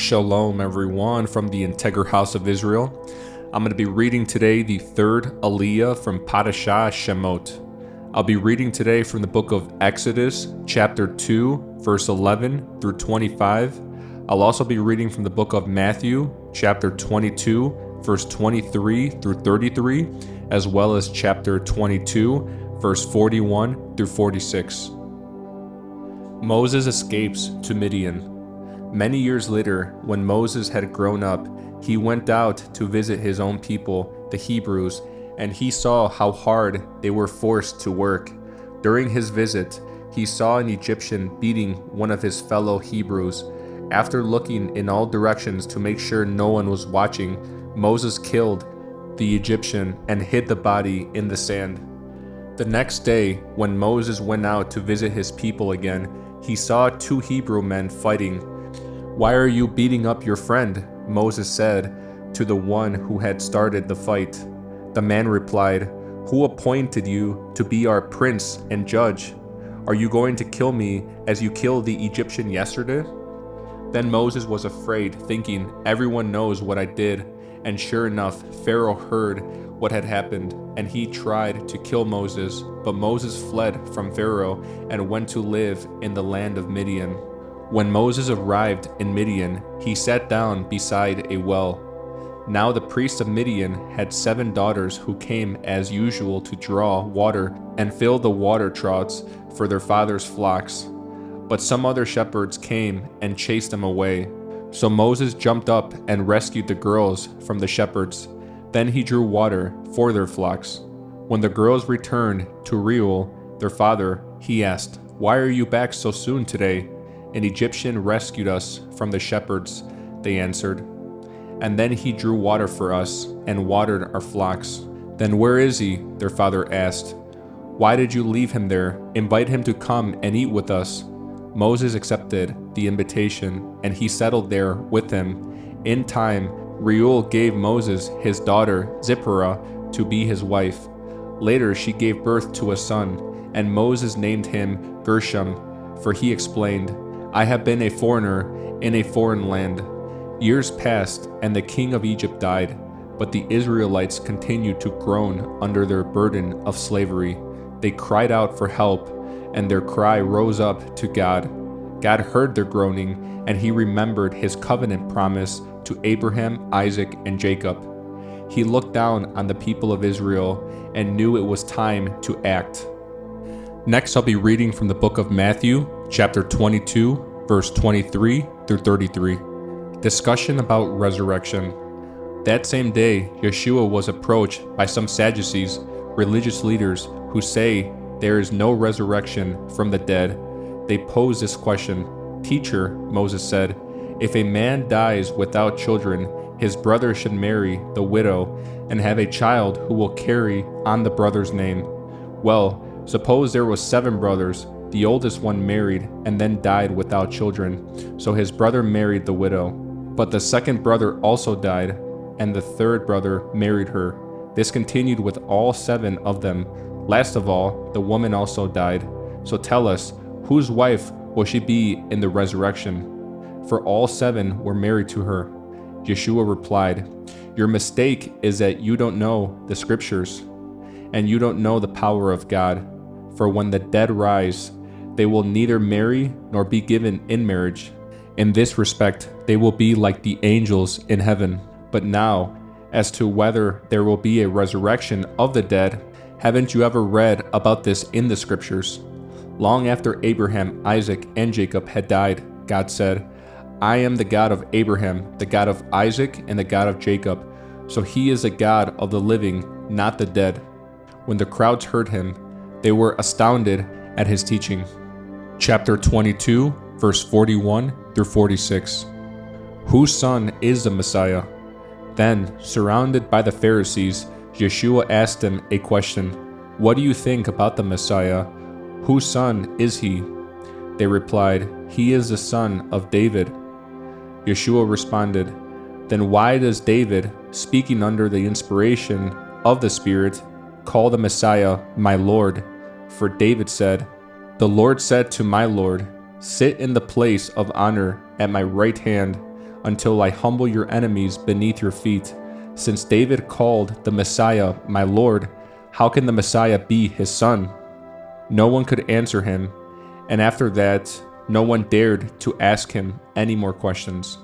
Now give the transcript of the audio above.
Shalom everyone from the Integral House of Israel. I'm going to be reading today the third Aliyah from Parashah Shemot. I'll be reading today from the book of Exodus, chapter 2, verse 11 through 25. I'll also be reading from the book of Matthew, chapter 22, verse 23 through 33, as well as chapter 22, verse 41 through 46. Moses escapes to Midian. Many years later, when Moses had grown up, he went out to visit his own people, the Hebrews, and he saw how hard they were forced to work. During his visit, he saw an Egyptian beating one of his fellow Hebrews. After looking in all directions to make sure no one was watching, Moses killed the Egyptian and hid the body in the sand. The next day, when Moses went out to visit his people again, he saw two Hebrew men fighting. "Why are you beating up your friend?" Moses said to the one who had started the fight. The man replied, "Who appointed you to be our prince and judge? Are you going to kill me as you killed the Egyptian yesterday?" Then Moses was afraid, thinking, "Everyone knows what I did." And sure enough, Pharaoh heard what had happened, and he tried to kill Moses. But Moses fled from Pharaoh and went to live in the land of Midian. When Moses arrived in Midian, he sat down beside a well. Now the priest of Midian had 7 daughters who came as usual to draw water and fill the water troughs for their father's flocks. But some other shepherds came and chased them away. So Moses jumped up and rescued the girls from the shepherds. Then he drew water for their flocks. When the girls returned to Reuel, their father, he asked, "Why are you back so soon today?" "An Egyptian rescued us from the shepherds," they answered. "And then he drew water for us and watered our flocks." "Then where is he?" their father asked. "Why did you leave him there? Invite him to come and eat with us." Moses accepted the invitation, and he settled there with him. In time, Reuel gave Moses his daughter Zipporah to be his wife. Later she gave birth to a son, and Moses named him Gershom, for he explained, "I have been a foreigner in a foreign land." Years passed, and the king of Egypt died, but the Israelites continued to groan under their burden of slavery. They cried out for help, and their cry rose up to God. God heard their groaning, and he remembered his covenant promise to Abraham, Isaac, and Jacob. He looked down on the people of Israel and knew it was time to act. Next, I'll be reading from the book of Matthew, chapter 22, verse 23 through 33. Discussion about resurrection. That same day, Yeshua was approached by some Sadducees, religious leaders, who say there is no resurrection from the dead. They posed this question. "Teacher," Moses said, "if a man dies without children, his brother should marry the widow and have a child who will carry on the brother's name. Well, suppose there was 7 brothers. The oldest one married and then died without children, so his brother married the widow. But the second brother also died, and the third brother married her. This continued with all 7 of them. Last of all, the woman also died. So tell us, whose wife will she be in the resurrection? For all 7 were married to her." Yeshua replied, "Your mistake is that you don't know the scriptures, and you don't know the power of God. For when the dead rise, they will neither marry nor be given in marriage. In this respect, they will be like the angels in heaven. But now, as to whether there will be a resurrection of the dead, haven't you ever read about this in the scriptures? Long after Abraham, Isaac, and Jacob had died, God said, 'I am the God of Abraham, the God of Isaac, and the God of Jacob.' So he is the God of the living, not the dead." When the crowds heard him, they were astounded at his teaching. Chapter 22, verse 41 through 46. Whose son is the Messiah? Then, surrounded by the Pharisees, Yeshua asked them a question. "What do you think about the Messiah? Whose son is he?" They replied, "He is the son of David." Yeshua responded, "Then why does David, speaking under the inspiration of the Spirit, call the Messiah my Lord? For David said, 'The Lord said to my Lord, sit in the place of honor at my right hand until I humble your enemies beneath your feet. Since David called the Messiah my Lord, how can the Messiah be his son?" No one could answer him, and after that, no one dared to ask him any more questions.